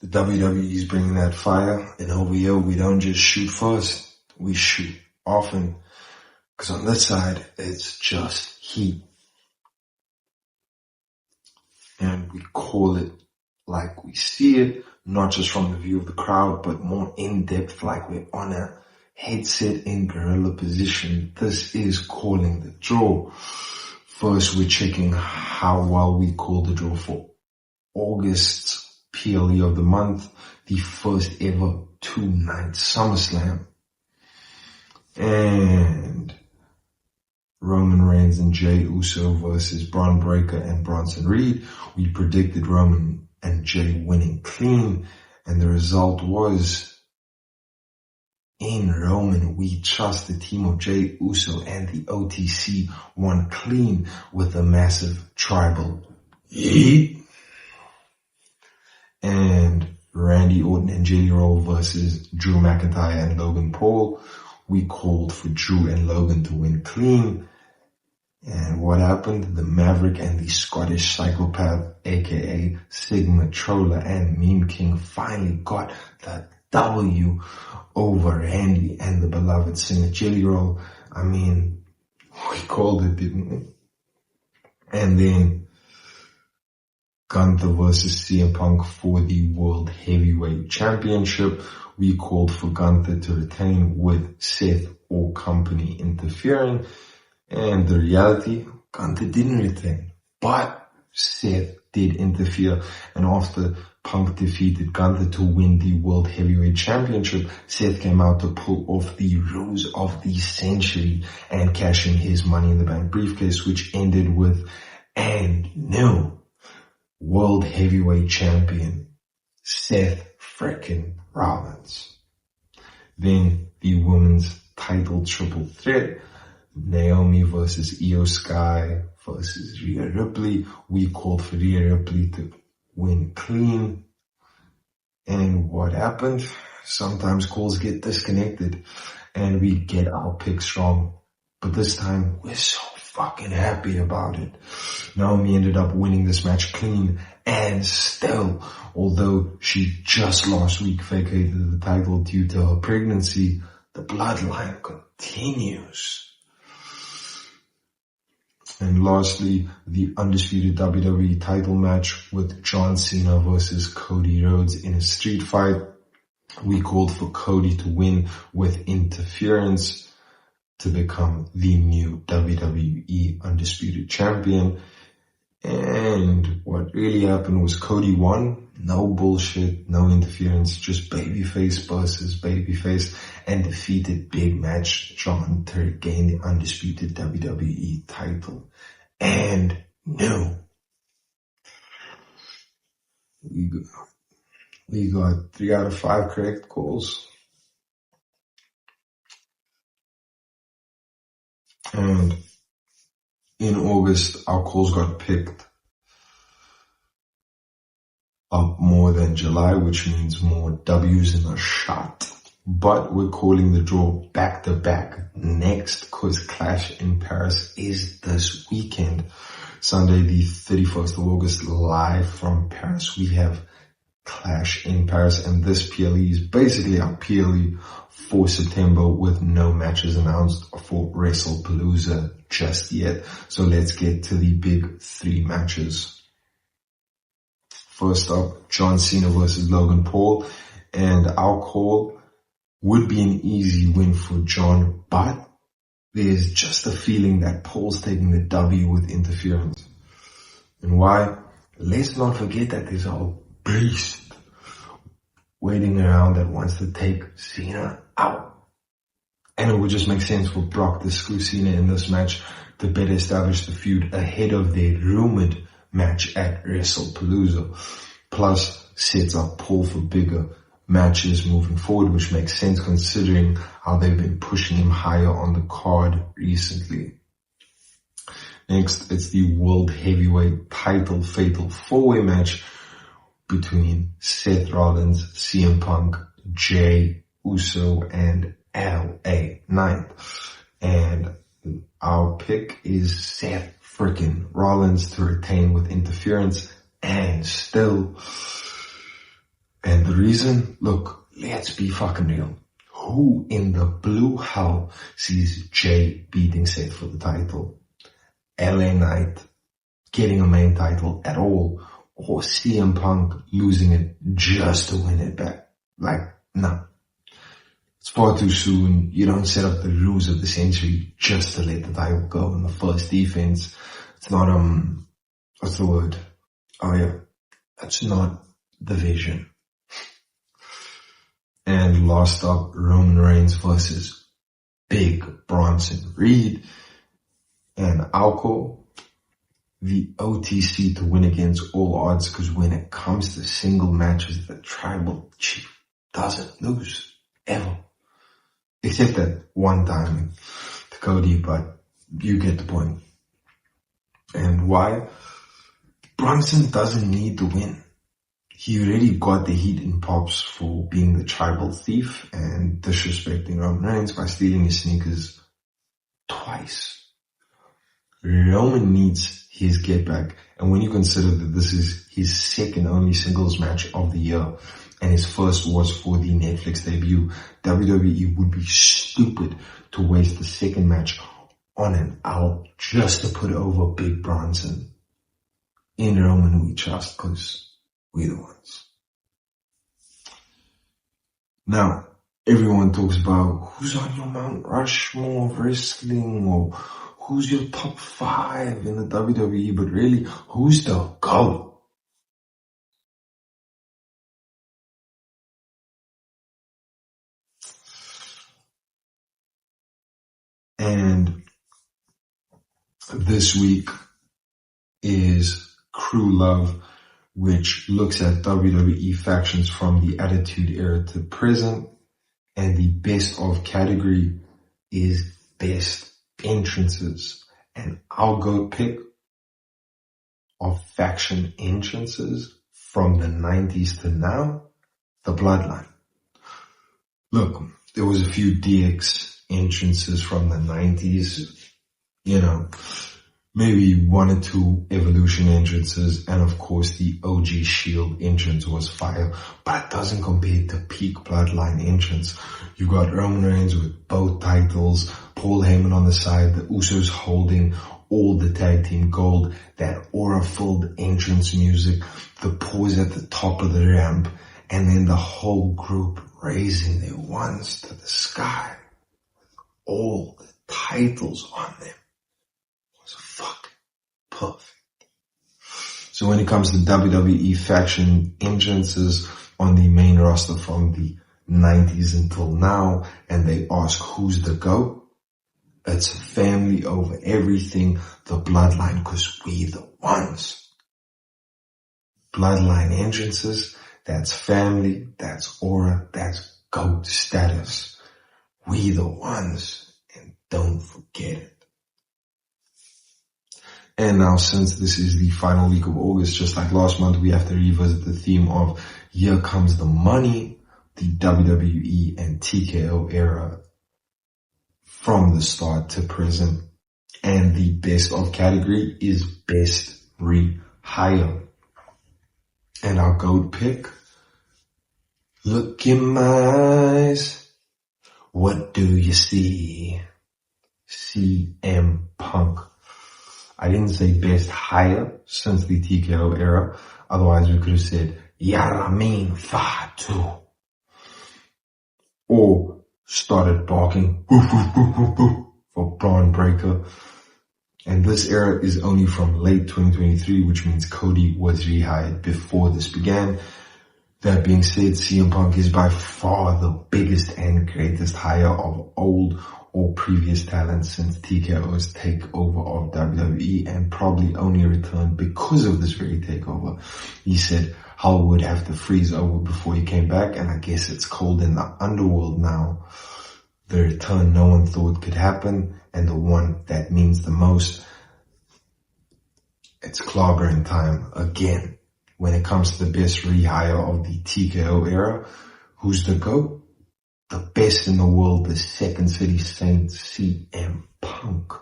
The WWE is bringing that fire, and over here we don't just shoot first, we shoot often. Because on this side, it's just heat. And we call it like we see it, not just from the view of the crowd, but more in depth, like we're on a headset in gorilla position. This is calling the draw. First, we're checking how well we call the draw for August's PLE of the month, the first ever 2-night Summerslam. And Roman Reigns and Jey Uso versus Braun Breaker and Bronson Reed. We predicted Roman and Jey winning clean, and the result was, in Roman, we trust the team of Jey Uso, and the OTC won clean with a massive tribal yeet. And Randy Orton and Jelly Roll versus Drew McIntyre and Logan Paul. We called for Drew and Logan to win clean. And what happened? The Maverick and the Scottish Psychopath, aka Sigma Troller and Meme King, finally got the W over Randy and the beloved singer Jelly Roll. I mean, we called it, didn't we? And then Gunther versus CM Punk for the World Heavyweight Championship. We called for Gunther to retain with Seth or company interfering. And the reality, Gunther didn't retain, but Seth did interfere. And after Punk defeated Gunther to win the World Heavyweight Championship, Seth came out to pull off the ruse of the century and cash in his Money in the Bank briefcase, which ended with, and new World Heavyweight Champion, Seth frickin' Rollins. Then the women's title triple threat, Naomi versus Io Sky versus Rhea Ripley. We called for Rhea Ripley to win clean. And what happened? Sometimes calls get disconnected and we get our picks wrong. But this time we're so fucking happy about it. Naomi ended up winning this match clean, and still, although she just last week vacated the title due to her pregnancy, the bloodline continues. And lastly, the undisputed WWE title match with John Cena versus Cody Rhodes in a street fight. We called for Cody to win with interference to become the new WWE undisputed champion. And what really happened was Cody won. No bullshit, no interference, just babyface versus babyface, and defeated Big Match John to regain the undisputed WWE title. And no, we got 3 out of 5 correct calls. And in August, our calls got picked up more than July, which means more W's in a shot. But we're calling the draw back to back next, because Clash in Paris is this weekend. Sunday the 31st of August, live from Paris, we have Clash in Paris, and this PLE is basically our PLE for September with no matches announced for WrestlePalooza just yet. So let's get to the big 3 matches. First up, John Cena versus Logan Paul, and our call would be an easy win for John, but there's just a feeling that Paul's taking the W with interference. And why? Let's not forget that there's a beast waiting around that wants to take Cena out. And it would just make sense for Brock to screw Cena in this match to better establish the feud ahead of their rumored match at WrestlePalooza. Plus, sets up Paul for bigger matches moving forward, which makes sense considering how they've been pushing him higher on the card recently. Next, it's the World Heavyweight title fatal 4-way match between Seth Rollins, CM Punk, Jey Uso, and LA Knight. And our pick is Seth frickin' Rollins to retain with interference, and reason? Look, let's be fucking real. Who in the blue hell sees Jay beating Seth for the title? LA Knight getting a main title at all? Or CM Punk losing it just to win it back? Like, no. It's far too soon. You don't set up the rules of the century just to let the title go in the first defense. It's not, what's the word? Oh yeah. That's not the vision. And last up, Roman Reigns versus Big Bronson Reed. And I'll call the OTC to win against all odds, because when it comes to single matches, the Tribal Chief doesn't lose, ever. Except that one time to Cody, but you get the point. And why? Bronson doesn't need to win. He already got the heat in pops for being the tribal thief and disrespecting Roman Reigns by stealing his sneakers twice. Roman needs his get back. And when you consider that this is his second only singles match of the year and his first was for the Netflix debut, WWE would be stupid to waste the second match on an L just to put over Big Bronson. In Roman we trust, because we're the ones. Now, everyone talks about who's on your Mount Rushmore of wrestling, or who's your top 5 in the WWE, but really, who's the GOAT? And this week is Crew Love, which looks at WWE factions from the Attitude Era to present, and the best of category is best entrances. And our go pick of faction entrances from the 90s to now, the Bloodline. Look, there was a few DX entrances from the 90s, you know, maybe 1 or 2 Evolution entrances, and of course the OG Shield entrance was fire, but it doesn't compare to peak Bloodline entrance. You got Roman Reigns with both titles, Paul Heyman on the side, the Usos holding all the tag team gold, that aura-filled entrance music, the pause at the top of the ramp, and then the whole group raising their wands to the sky, all the titles on them. Fucking perfect. So when it comes to WWE faction entrances on the main roster from the 90s until now, and they ask who's the GOAT, it's family over everything, the Bloodline, because we the ones. Bloodline entrances, that's family, that's aura, that's GOAT status. We the ones, and don't forget it. And now, since this is the final week of August, just like last month, we have to revisit the theme of Here Comes the Money, the WWE and TKO era from the start to present. And the best of category is best rehire. And our GOAT pick, look in my eyes, what do you see? CM Punk. I didn't say best hire since the TKO era. Otherwise, we could have said Yaramin Fatu. Or started barking woof, woof, woof, woof, woof, for Braun Breaker. And this era is only from late 2023, which means Cody was rehired before this began. That being said, CM Punk is by far the biggest and greatest hire of old or previous talent since TKO's takeover of WWE, and probably only returned because of this very takeover. He said hell would have to freeze over before he came back, and I guess it's cold in the underworld now. The return no one thought could happen, and the one that means the most, it's clobbering time again. When it comes to the best rehire of the TKO era, who's the GOAT? The best in the world, the Second City Saint, CM Punk.